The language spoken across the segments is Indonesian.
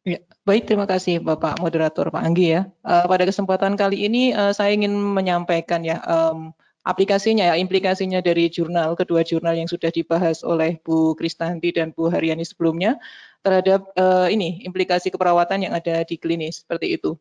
Ya, baik, terima kasih Bapak Moderator Pak Anggi ya. Pada kesempatan kali ini saya ingin menyampaikan ya aplikasinya ya, implikasinya dari kedua jurnal yang sudah dibahas oleh Bu Kristanti dan Bu Haryani sebelumnya terhadap ini implikasi keperawatan yang ada di klinis seperti itu.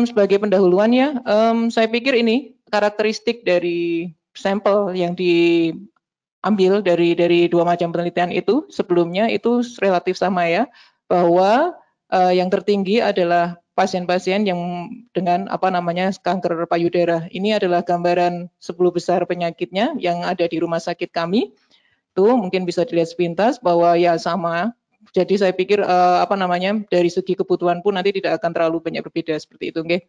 Sebagai pendahuluan ya, saya pikir ini karakteristik dari sampel yang diambil dari dua macam penelitian itu sebelumnya itu relatif sama ya, bahwa yang tertinggi adalah pasien-pasien yang dengan apa namanya kanker payudara. Ini adalah gambaran 10 besar penyakitnya yang ada di rumah sakit kami. Itu mungkin bisa dilihat sepintas bahwa ya sama. Jadi saya pikir apa namanya dari segi kebutuhan pun nanti tidak akan terlalu banyak berbeda seperti itu, okay?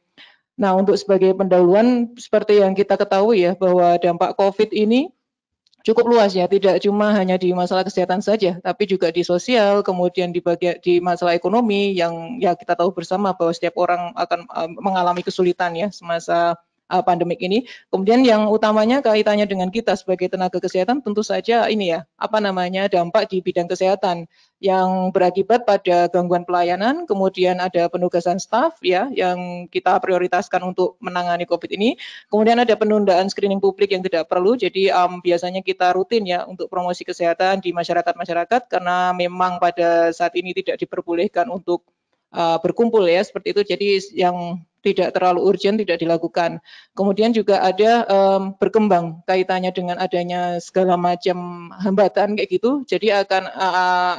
Nah, untuk sebagai pendahuluan seperti yang kita ketahui ya bahwa dampak COVID ini cukup luas ya, tidak cuma hanya di masalah kesehatan saja, tapi juga di sosial, kemudian di masalah ekonomi yang ya kita tahu bersama bahwa setiap orang akan mengalami kesulitan ya semasa pandemik ini. Kemudian yang utamanya kaitannya dengan kita sebagai tenaga kesehatan tentu saja ini ya, apa namanya dampak di bidang kesehatan yang berakibat pada gangguan pelayanan, kemudian ada penugasan staf ya yang kita prioritaskan untuk menangani COVID ini. Kemudian ada penundaan screening publik yang tidak perlu, jadi biasanya kita rutin ya untuk promosi kesehatan di masyarakat-masyarakat karena memang pada saat ini tidak diperbolehkan untuk berkumpul ya seperti itu. Jadi yang tidak terlalu urgent tidak dilakukan. Kemudian juga ada berkembang kaitannya dengan adanya segala macam hambatan kayak gitu. Jadi akan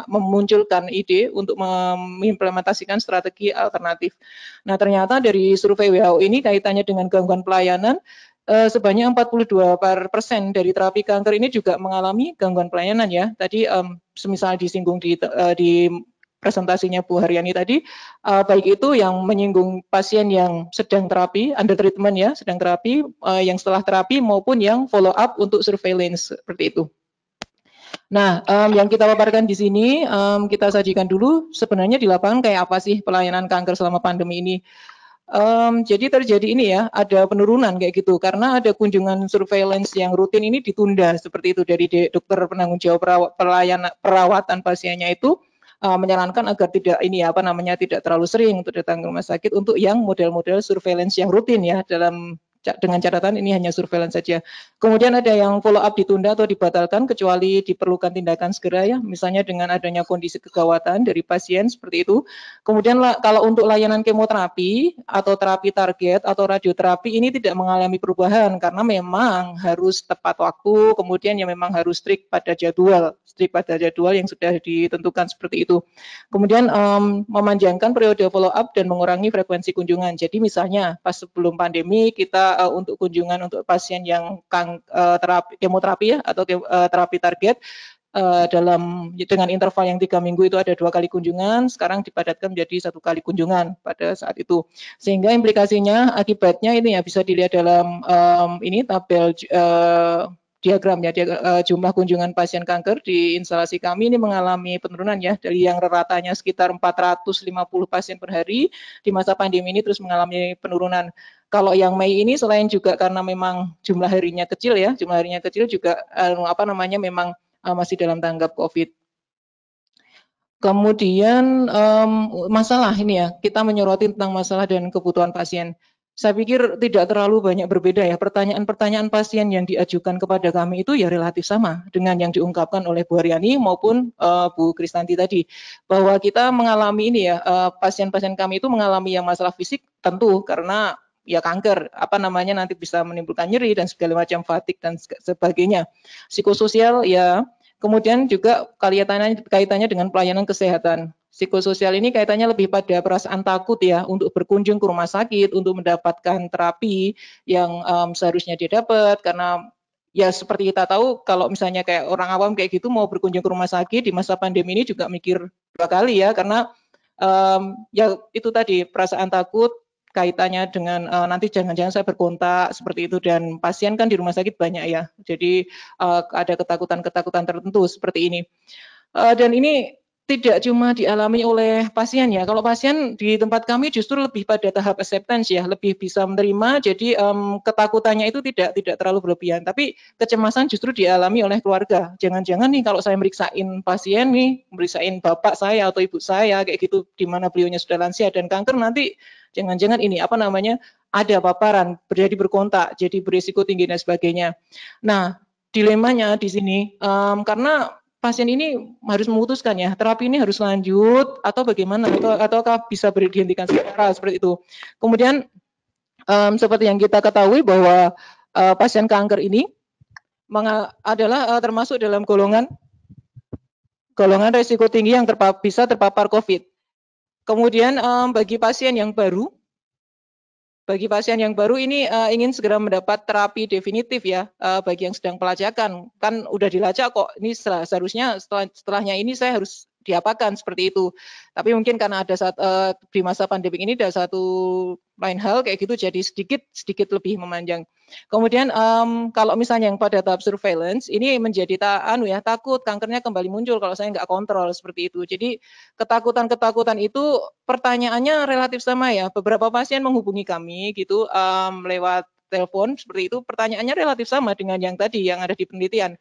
memunculkan ide untuk mengimplementasikan strategi alternatif. Nah, ternyata dari survei WHO ini kaitannya dengan gangguan pelayanan sebanyak 42% dari terapi kanker ini juga mengalami gangguan pelayanan ya. Tadi semisal disinggung di presentasinya Bu Haryani tadi, baik itu yang menyinggung pasien yang sedang terapi, under treatment ya, sedang terapi, yang setelah terapi maupun yang follow up untuk surveillance seperti itu. Nah, yang kita paparkan di sini, kita sajikan dulu sebenarnya di lapangan kayak apa sih pelayanan kanker selama pandemi ini. Jadi terjadi ini ya, ada penurunan kayak gitu karena ada kunjungan surveillance yang rutin ini ditunda seperti itu dari dokter penanggung jawab perawatan pasiennya itu menyarankan agar tidak ini apa namanya tidak terlalu sering untuk datang ke rumah sakit untuk yang model-model surveillance yang rutin ya dengan catatan ini hanya surveillance saja. Kemudian ada yang follow up ditunda atau dibatalkan kecuali diperlukan tindakan segera ya, misalnya dengan adanya kondisi kegawatan dari pasien seperti itu. Kemudian kalau untuk layanan kemoterapi atau terapi target atau radioterapi ini tidak mengalami perubahan karena memang harus tepat waktu, kemudian yang memang harus strict pada jadwal yang sudah ditentukan seperti itu. Kemudian memanjangkan periode follow up dan mengurangi frekuensi kunjungan. Jadi misalnya pas sebelum pandemi kita untuk kunjungan untuk pasien yang kemoterapi ya atau terapi target dengan interval yang 3 minggu itu ada 2 kali kunjungan, sekarang dipadatkan menjadi 1 kali kunjungan pada saat itu. Sehingga implikasinya akibatnya ini ya bisa dilihat dalam ini tabel diagram ya, jumlah kunjungan pasien kanker di instalasi kami ini mengalami penurunan ya dari yang ratanya sekitar 450 pasien per hari di masa pandemi ini terus mengalami penurunan. Kalau yang Mei ini selain juga karena memang jumlah harinya kecil ya, jumlah harinya kecil juga apa namanya memang masih dalam tanggap COVID. Kemudian masalah ini ya, kita menyoroti tentang masalah dan kebutuhan pasien. Saya pikir tidak terlalu banyak berbeda ya. Pertanyaan-pertanyaan pasien yang diajukan kepada kami itu ya relatif sama dengan yang diungkapkan oleh Bu Haryani maupun Bu Kristanti tadi. Bahwa kita mengalami ini ya, pasien-pasien kami itu mengalami yang masalah fisik tentu karena ya kanker, apa namanya nanti bisa menimbulkan nyeri dan segala macam fatigue dan sebagainya. Psikososial ya, kemudian juga kaitannya dengan pelayanan kesehatan. Psikososial ini kaitannya lebih pada perasaan takut ya untuk berkunjung ke rumah sakit, untuk mendapatkan terapi yang seharusnya dia dapat karena ya seperti kita tahu kalau misalnya kayak orang awam kayak gitu mau berkunjung ke rumah sakit di masa pandemi ini juga mikir 2 kali ya karena ya itu tadi perasaan takut kaitannya dengan nanti jangan-jangan saya berkontak seperti itu dan pasien kan di rumah sakit banyak ya. Jadi ada ketakutan-ketakutan tertentu seperti ini. Dan ini tidak cuma dialami oleh pasien ya. Kalau pasien di tempat kami justru lebih pada tahap acceptance ya, lebih bisa menerima. Jadi ketakutannya itu tidak terlalu berlebihan. Tapi kecemasan justru dialami oleh keluarga. Jangan-jangan nih kalau saya meriksain pasien nih, meriksain bapak saya atau ibu saya kayak gitu, di mana beliaunya sudah lansia dan kanker, nanti jangan-jangan ini apa namanya ada paparan, jadi berkontak, jadi berisiko tinggi dan sebagainya. Nah, dilemanya di sini karena pasien ini harus memutuskan ya, terapi ini harus lanjut atau bagaimana, ataukah bisa dihentikan sementara seperti itu. Kemudian seperti yang kita ketahui bahwa pasien kanker ini adalah termasuk dalam golongan resiko tinggi yang bisa terpapar COVID. Kemudian bagi pasien yang baru ini ingin segera mendapat terapi definitif ya, bagi yang sedang pelacakan, kan udah dilacak kok, ini seharusnya setelahnya ini saya harus diapakan seperti itu. Tapi mungkin karena ada di masa pandemi ini ada satu lain hal kayak gitu, jadi sedikit lebih memanjang. Kemudian kalau misalnya yang pada tahap surveillance ini menjadi takut kankernya kembali muncul kalau saya nggak kontrol seperti itu. Jadi ketakutan itu pertanyaannya relatif sama ya. Beberapa pasien menghubungi kami gitu lewat telepon seperti itu. Pertanyaannya relatif sama dengan yang tadi yang ada di penelitian.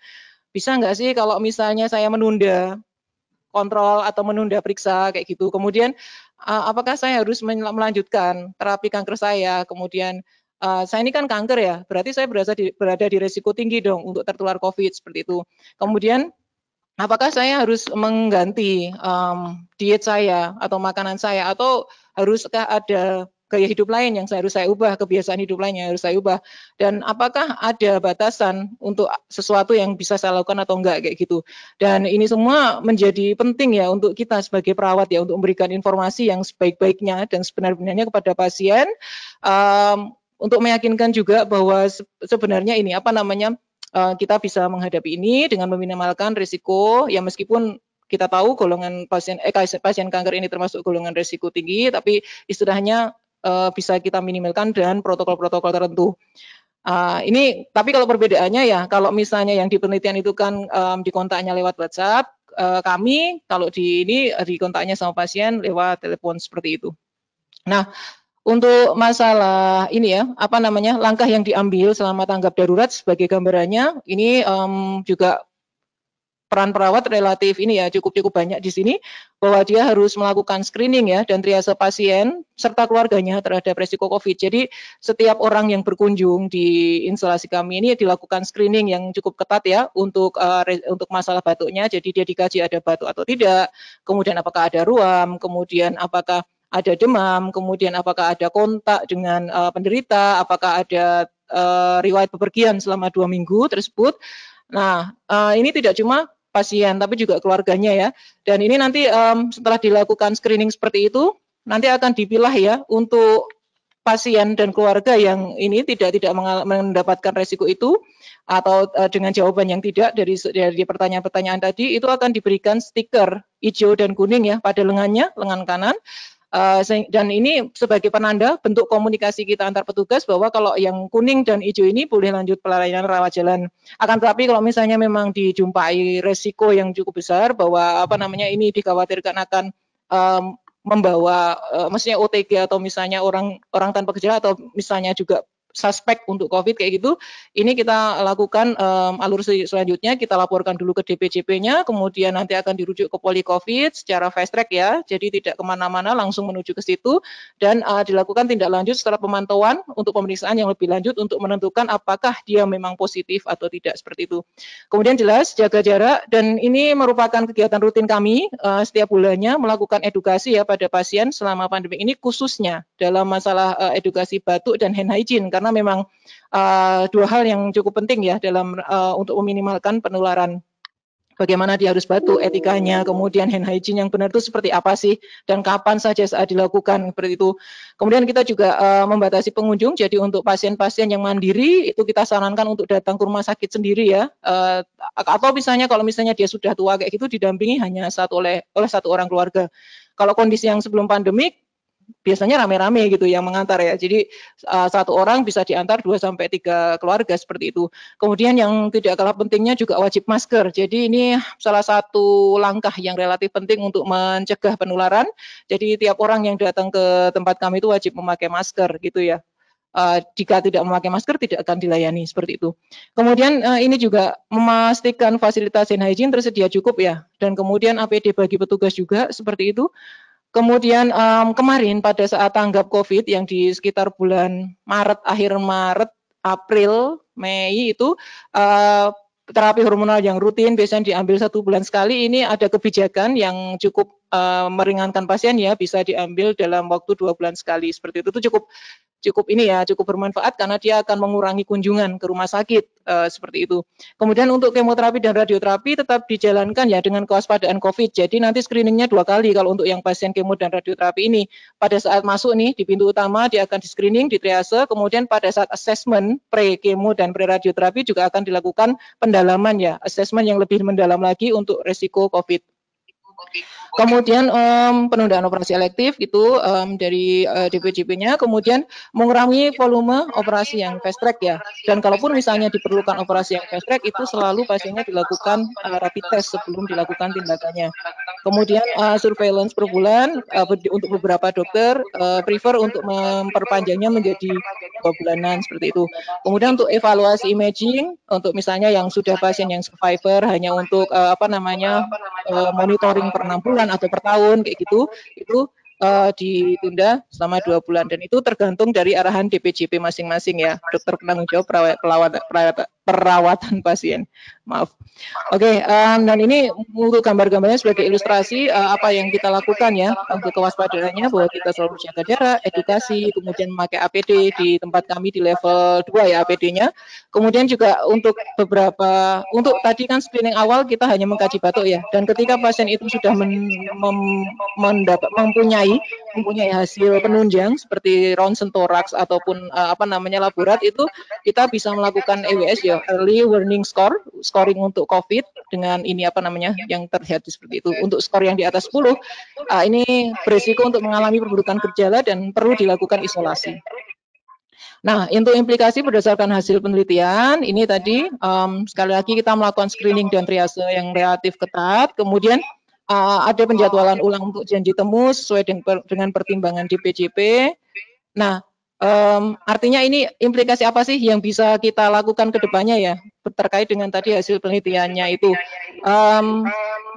Bisa nggak sih kalau misalnya saya menunda kontrol atau menunda periksa kayak gitu. Kemudian apakah saya harus melanjutkan terapi kanker saya? Kemudian saya ini kan kanker ya, berarti saya berada di resiko tinggi dong untuk tertular COVID seperti itu. Kemudian apakah saya harus mengganti diet saya atau makanan saya, atau haruskah ada gaya hidup lain yang harus saya ubah, kebiasaan hidup lain yang harus saya ubah, dan apakah ada batasan untuk sesuatu yang bisa saya lakukan atau enggak kayak gitu. Dan ini semua menjadi penting ya untuk kita sebagai perawat ya, untuk memberikan informasi yang sebaik-baiknya dan sebenar-benarnya kepada pasien, untuk meyakinkan juga bahwa sebenarnya ini apa namanya kita bisa menghadapi ini dengan meminimalkan risiko ya, meskipun kita tahu golongan pasien kanker ini termasuk golongan risiko tinggi, tapi istilahnya bisa kita minimalkan dengan protokol-protokol tertentu. Ini tapi kalau perbedaannya ya, kalau misalnya yang di penelitian itu kan dikontaknya lewat WhatsApp, kami kalau di kontaknya sama pasien lewat telepon seperti itu. Nah, untuk masalah ini ya, apa namanya, langkah yang diambil selama tanggap darurat sebagai gambarannya, ini juga peran perawat relatif ini ya cukup banyak di sini, bahwa dia harus melakukan screening ya dan triase pasien serta keluarganya terhadap resiko COVID. Jadi setiap orang yang berkunjung di instalasi kami ini dilakukan screening yang cukup ketat ya untuk masalah batuknya. Jadi dia dikaji ada batuk atau tidak, kemudian apakah ada ruam, kemudian apakah ada demam, kemudian apakah ada kontak dengan penderita, apakah ada riwayat bepergian selama 2 minggu tersebut. Nah, ini tidak cuma pasien tapi juga keluarganya ya. Dan ini nanti setelah dilakukan screening seperti itu, nanti akan dipilah ya untuk pasien dan keluarga yang ini tidak mendapatkan resiko itu, atau dengan jawaban yang tidak dari pertanyaan-pertanyaan tadi, itu akan diberikan stiker hijau dan kuning ya pada lengan kanan. Dan ini sebagai penanda bentuk komunikasi kita antar petugas bahwa kalau yang kuning dan hijau ini boleh lanjut pelayanan rawat jalan. Akan tetapi kalau misalnya memang dijumpai resiko yang cukup besar bahwa apa namanya ini dikhawatirkan akan membawa maksudnya OTG atau misalnya orang tanpa gejala atau misalnya juga suspek untuk COVID kayak gitu, ini kita lakukan alur selanjutnya, kita laporkan dulu ke DPJP-nya, kemudian nanti akan dirujuk ke Poli COVID secara fast track ya, jadi tidak kemana-mana, langsung menuju ke situ, dan dilakukan tindak lanjut setelah pemantauan untuk pemeriksaan yang lebih lanjut untuk menentukan apakah dia memang positif atau tidak seperti itu. Kemudian jelas jaga jarak, dan ini merupakan kegiatan rutin kami setiap bulannya melakukan edukasi ya pada pasien selama pandemi ini, khususnya dalam masalah edukasi batuk dan hand hygiene, karena memang dua hal yang cukup penting ya dalam untuk meminimalkan penularan. Bagaimana dia harus batuk, etikanya, kemudian hand hygiene yang benar itu seperti apa sih, dan kapan saja saat dilakukan seperti itu. Kemudian kita juga membatasi pengunjung, jadi untuk pasien-pasien yang mandiri itu kita sarankan untuk datang ke rumah sakit sendiri ya, atau misalnya kalau misalnya dia sudah tua kayak gitu didampingi hanya oleh satu orang keluarga. Kalau kondisi yang sebelum pandemik, biasanya rame-rame gitu yang mengantar ya. Jadi satu orang bisa diantar 2 sampai 3 keluarga seperti itu. Kemudian yang tidak kalah pentingnya juga wajib masker. Jadi ini salah satu langkah yang relatif penting untuk mencegah penularan. Jadi tiap orang yang datang ke tempat kami itu wajib memakai masker gitu ya. Jika tidak memakai masker tidak akan dilayani seperti itu. Kemudian ini juga memastikan fasilitas hand hygiene tersedia cukup ya, dan kemudian APD bagi petugas juga seperti itu. Kemudian kemarin pada saat tanggap COVID yang di sekitar bulan Maret, akhir Maret, April, Mei itu terapi hormonal yang rutin biasanya diambil 1 bulan sekali. Ini ada kebijakan yang cukup meringankan pasien ya, bisa diambil dalam waktu 2 bulan sekali seperti itu. Itu cukup ini ya, cukup bermanfaat karena dia akan mengurangi kunjungan ke rumah sakit seperti itu. Kemudian untuk kemoterapi dan radioterapi tetap dijalankan ya dengan kewaspadaan COVID. Jadi nanti screeningnya 2 kali kalau untuk yang pasien kemo dan radioterapi ini. Pada saat masuk nih di pintu utama dia akan di screening, di triase, kemudian pada saat assessment pre-kemo dan pre-radioterapi juga akan dilakukan pendalaman ya, assessment yang lebih mendalam lagi untuk resiko COVID. Kemudian penundaan operasi elektif itu dari DPJP-nya, kemudian mengurangi volume operasi yang fast track ya. Dan kalaupun misalnya diperlukan operasi yang fast track itu selalu pasiennya dilakukan rapid test sebelum dilakukan tindakannya. Kemudian surveillance per bulan untuk beberapa dokter prefer untuk memperpanjangnya menjadi 2 bulanan seperti itu. Kemudian untuk evaluasi imaging untuk misalnya yang sudah pasien yang survivor hanya untuk monitoring per 6 bulan atau per tahun kayak gitu, itu ditunda selama 2 bulan dan itu tergantung dari arahan DPJP masing-masing ya, dokter penanggung jawab perawatan pasien. Maaf. Oke, dan ini untuk gambar-gambarnya sebagai ilustrasi apa yang kita lakukan ya untuk kewaspadaannya, bahwa kita selalu jaga jarak, edukasi, kemudian memakai APD di tempat kami di level 2 ya APD-nya. Kemudian juga untuk untuk tadi kan screening awal kita hanya mengkaji batuk ya, dan ketika pasien itu sudah mempunyai hasil penunjang seperti ronsen toraks ataupun laborat, itu kita bisa melakukan EWS ya, early warning scoring untuk COVID dengan ini yang terlihat seperti itu. Untuk skor yang di atas 10 ini berisiko untuk mengalami perburukan gejala dan perlu dilakukan isolasi. Nah, untuk implikasi berdasarkan hasil penelitian, ini tadi sekali lagi kita melakukan screening dan triase yang relatif ketat, kemudian ada penjadwalan ulang untuk janji temu sesuai dengan pertimbangan DPJP. Nah, artinya ini implikasi apa sih yang bisa kita lakukan ke depannya ya, terkait dengan tadi hasil penelitiannya itu.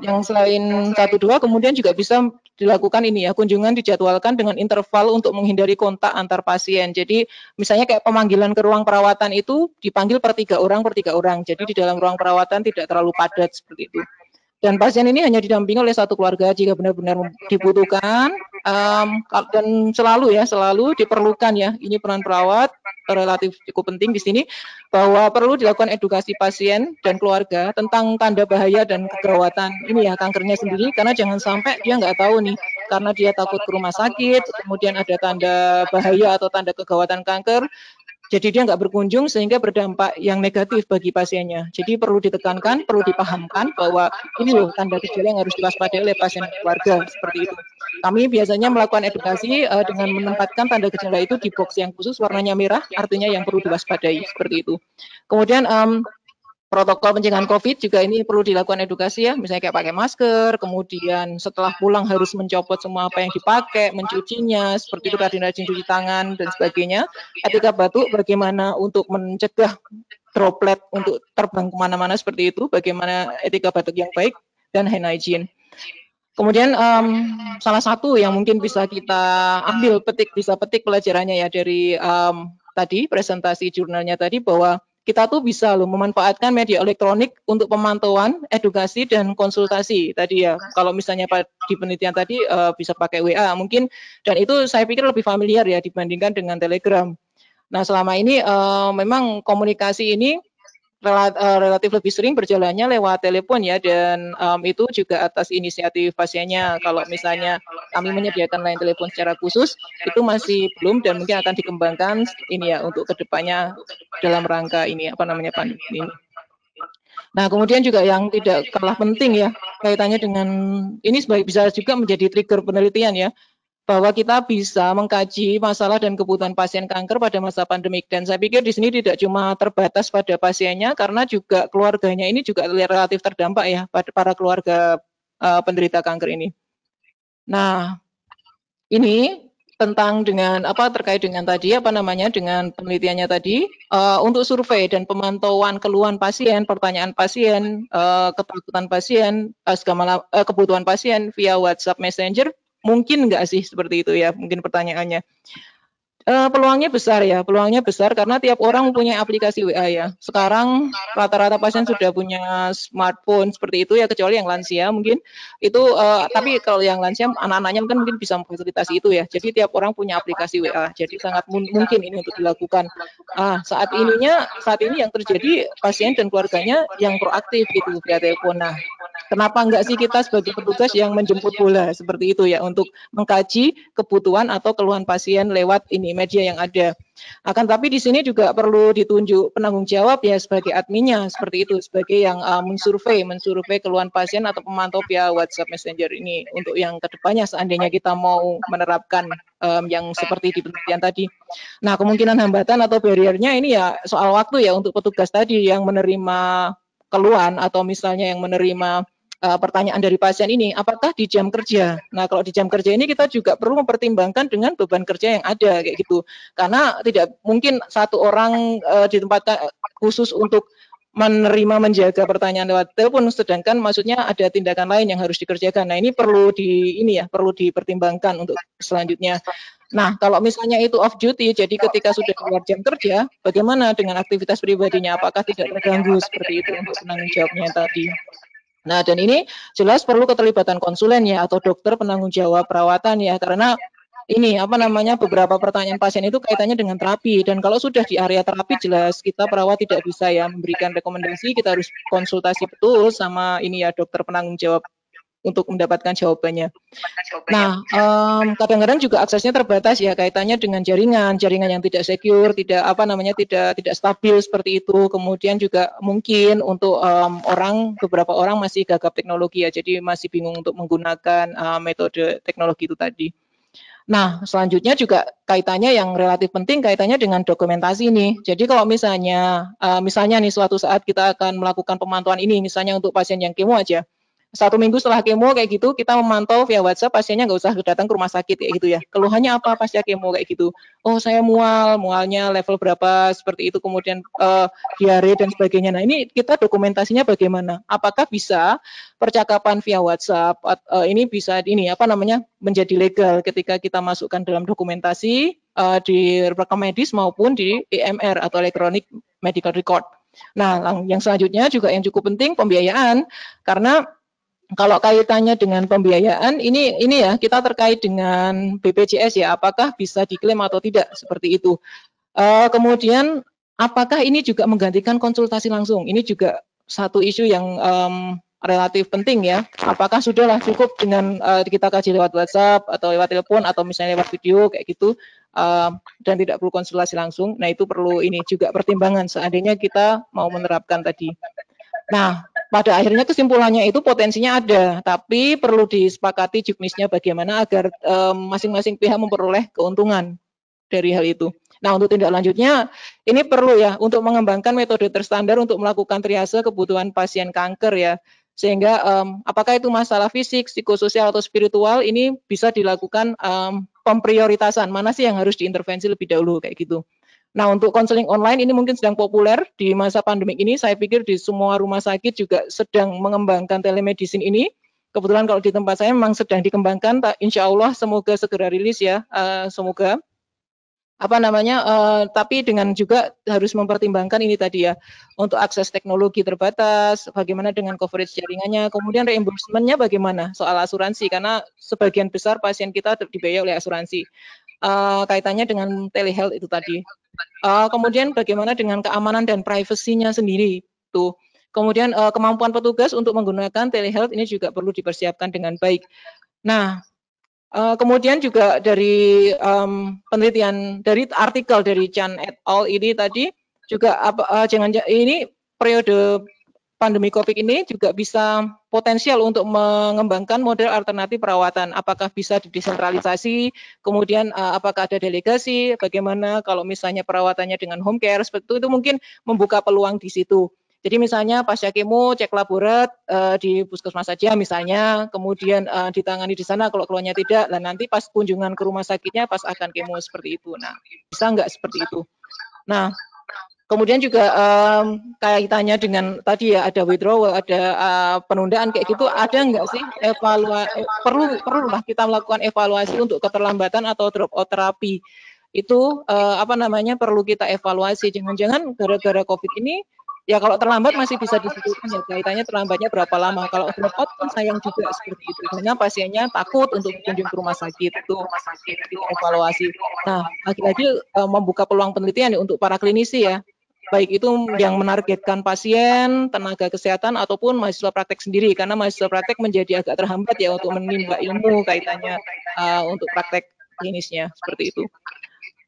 Yang selain 1-2 kemudian juga bisa dilakukan ini ya, kunjungan dijadwalkan dengan interval untuk menghindari kontak antar pasien. Jadi misalnya kayak pemanggilan ke ruang perawatan itu dipanggil per 3 orang. Jadi di dalam ruang perawatan tidak terlalu padat seperti itu. Dan pasien ini hanya didampingi oleh satu keluarga jika benar-benar dibutuhkan, dan selalu diperlukan ya, ini peran perawat relatif cukup penting di sini, bahwa perlu dilakukan edukasi pasien dan keluarga tentang tanda bahaya dan kegawatan ini ya, kankernya sendiri, karena jangan sampai dia nggak tahu nih, karena dia takut ke rumah sakit, kemudian ada tanda bahaya atau tanda kegawatan kanker, jadi dia nggak berkunjung sehingga berdampak yang negatif bagi pasiennya. Jadi perlu ditekankan, perlu dipahamkan bahwa ini loh tanda gejala yang harus diwaspadai oleh pasien keluarga seperti itu. Kami biasanya melakukan edukasi dengan menempatkan tanda gejala itu di box yang khusus warnanya merah, artinya yang perlu diwaspadai seperti itu. Kemudian protokol pencegahan COVID juga ini perlu dilakukan edukasi ya, misalnya kayak pakai masker, kemudian setelah pulang harus mencopot semua apa yang dipakai, mencucinya, seperti itu rajin-rajin cuci tangan dan sebagainya. Etika batuk bagaimana untuk mencegah droplet untuk terbang kemana-mana seperti itu, bagaimana etika batuk yang baik, dan hand hygiene. Kemudian salah satu yang mungkin bisa kita bisa petik pelajarannya ya dari tadi presentasi jurnalnya tadi, bahwa kita tuh bisa loh memanfaatkan media elektronik untuk pemantauan, edukasi, dan konsultasi tadi ya. Kalau misalnya di penelitian tadi bisa pakai WA mungkin, dan itu saya pikir lebih familiar ya dibandingkan dengan Telegram. Nah, selama ini memang komunikasi ini relatif lebih sering berjalannya lewat telepon ya, dan itu juga atas inisiatif pasiennya. Kalau misalnya kami menyediakan line telepon secara khusus, itu masih belum dan mungkin akan dikembangkan ini ya untuk kedepannya dalam rangka ini pandemi ini. Nah, kemudian juga yang tidak kalah penting ya kaitannya dengan ini bisa juga menjadi trigger penelitian ya. bahwa kita bisa mengkaji masalah dan kebutuhan pasien kanker pada masa pandemik. Dan saya pikir di sini tidak cuma terbatas pada pasiennya, karena juga keluarganya ini juga relatif terdampak ya, pada para keluarga penderita kanker ini. Nah, ini tentang dengan terkait dengan tadi dengan penelitiannya tadi, untuk survei dan pemantauan keluhan pasien, pertanyaan pasien, ketakutan pasien, kebutuhan pasien via WhatsApp Messenger, mungkin nggak sih seperti itu ya, mungkin pertanyaannya. Peluangnya besar ya, peluangnya besar karena tiap orang mempunyai aplikasi WA ya. Sekarang rata-rata pasien sudah punya smartphone seperti itu ya, kecuali yang lansia mungkin itu. Tapi kalau yang lansia, anak-anaknya kan mungkin bisa memfasilitasi itu ya. Jadi tiap orang punya aplikasi WA, jadi sangat mungkin ini untuk dilakukan. Saat ini yang terjadi pasien dan keluarganya yang proaktif gitu via telepon. Nah, kenapa enggak sih kita sebagai petugas yang menjemput bola seperti itu ya, untuk mengkaji kebutuhan atau keluhan pasien lewat ini media yang ada. Akan tapi di sini juga perlu ditunjuk penanggung jawab ya sebagai adminnya seperti itu, sebagai yang mensurvei keluhan pasien atau pemantau via WhatsApp Messenger ini untuk yang kedepannya seandainya kita mau menerapkan yang seperti di penelitian tadi. Nah, kemungkinan hambatan atau barriernya ini ya soal waktu ya untuk petugas tadi yang menerima keluhan atau misalnya yang menerima pertanyaan dari pasien ini, apakah di jam kerja? Nah, kalau di jam kerja ini kita juga perlu mempertimbangkan dengan beban kerja yang ada kayak gitu. Karena tidak mungkin satu orang ditempatkan khusus untuk menerima menjaga pertanyaan lewat telepon, sedangkan maksudnya ada tindakan lain yang harus dikerjakan. Nah, ini perlu dipertimbangkan untuk selanjutnya. Nah, kalau misalnya itu off duty, jadi ketika sudah keluar jam kerja, bagaimana dengan aktivitas pribadinya? Apakah tidak terganggu seperti itu untuk penanggung jawabnya tadi? Nah, dan ini jelas perlu keterlibatan konsulen ya atau dokter penanggung jawab perawatan ya, karena ini beberapa pertanyaan pasien itu kaitannya dengan terapi, dan kalau sudah di area terapi jelas kita perawat tidak bisa ya memberikan rekomendasi, kita harus konsultasi betul sama ini ya dokter penanggung jawab untuk mendapatkan jawabannya. Nah, kadang-kadang juga aksesnya terbatas ya, kaitannya dengan jaringan yang tidak secure, tidak stabil seperti itu. Kemudian juga mungkin untuk beberapa orang masih gagap teknologi ya, jadi masih bingung untuk menggunakan metode teknologi itu tadi. Nah, selanjutnya juga kaitannya yang relatif penting, kaitannya dengan dokumentasi nih. Jadi kalau misalnya nih suatu saat kita akan melakukan pemantauan ini, misalnya untuk pasien yang kemo aja. 1 minggu setelah kemo kayak gitu, kita memantau via WhatsApp, pasiennya nggak usah datang ke rumah sakit kayak gitu ya. Keluhannya apa pasca kemo kayak gitu? Oh, saya mualnya level berapa seperti itu, kemudian diare dan sebagainya. Nah, ini kita dokumentasinya bagaimana? Apakah bisa percakapan via WhatsApp ini bisa menjadi legal ketika kita masukkan dalam dokumentasi di rekam medis maupun di EMR atau Electronic Medical Record. Nah, yang selanjutnya juga yang cukup penting pembiayaan, karena kalau kaitannya dengan pembiayaan ini ya kita terkait dengan BPJS ya, apakah bisa diklaim atau tidak seperti itu. Kemudian apakah ini juga menggantikan konsultasi langsung? Ini juga satu isu yang relatif penting ya. Apakah sudahlah cukup dengan kita kaji lewat WhatsApp atau lewat telepon atau misalnya lewat video kayak gitu dan tidak perlu konsultasi langsung. Nah, itu perlu ini juga pertimbangan seandainya kita mau menerapkan tadi. Nah, pada akhirnya kesimpulannya itu potensinya ada, tapi perlu disepakati juknisnya bagaimana agar masing-masing pihak memperoleh keuntungan dari hal itu. Nah, untuk tindak lanjutnya, ini perlu ya untuk mengembangkan metode terstandar untuk melakukan triase kebutuhan pasien kanker ya. Sehingga apakah itu masalah fisik, psikososial, atau spiritual, ini bisa dilakukan pemprioritasan, mana sih yang harus diintervensi lebih dahulu kayak gitu. Nah, untuk konseling online ini mungkin sedang populer di masa pandemik ini. Saya pikir di semua rumah sakit juga sedang mengembangkan telemedicine ini. Kebetulan kalau di tempat saya memang sedang dikembangkan. Insya Allah semoga segera rilis ya. Semoga tapi dengan juga harus mempertimbangkan ini tadi ya, untuk akses teknologi terbatas, bagaimana dengan coverage jaringannya, kemudian reimbursement-nya bagaimana soal asuransi, karena sebagian besar pasien kita dibiayai oleh asuransi. Kaitannya dengan telehealth itu tadi. Kemudian bagaimana dengan keamanan dan privasinya sendiri tuh. Kemudian kemampuan petugas untuk menggunakan telehealth ini juga perlu dipersiapkan dengan baik. Nah, kemudian juga dari penelitian dari artikel dari Chan et al. Ini tadi juga ini periode pandemi COVID ini juga bisa potensial untuk mengembangkan model alternatif perawatan. Apakah bisa didesentralisasi, kemudian apakah ada delegasi, bagaimana kalau misalnya perawatannya dengan home care, seperti itu mungkin membuka peluang di situ. Jadi misalnya pasca kemo cek laborat di puskesmas saja misalnya, kemudian ditangani di sana kalau keluarnya tidak, dan nanti pas kunjungan ke rumah sakitnya pas akan kemo seperti itu. Nah, bisa nggak seperti itu? Nah, kemudian juga kaitannya dengan tadi ya ada withdrawal, ada penundaan kayak gitu, ada nggak sih perlulah kita melakukan evaluasi untuk keterlambatan atau drop out terapi itu perlu kita evaluasi. Jangan-jangan gara-gara COVID ini ya kalau terlambat masih bisa disebutkan ya kaitannya terlambatnya berapa lama. Kalau drop out kan sayang juga seperti itu karena pasiennya takut untuk berkunjung ke rumah sakit itu evaluasi. Nah lagi-lagi membuka peluang penelitian ya untuk para klinisi ya. Baik itu yang menargetkan pasien, tenaga kesehatan, ataupun mahasiswa praktek sendiri, karena mahasiswa praktek menjadi agak terhambat ya untuk menimba ilmu kaitannya untuk praktek klinisnya, seperti itu.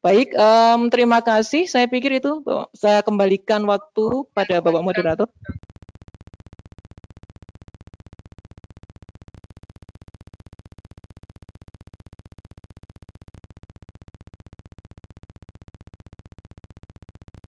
Baik, terima kasih. Saya pikir itu saya kembalikan waktu pada Bapak Moderator.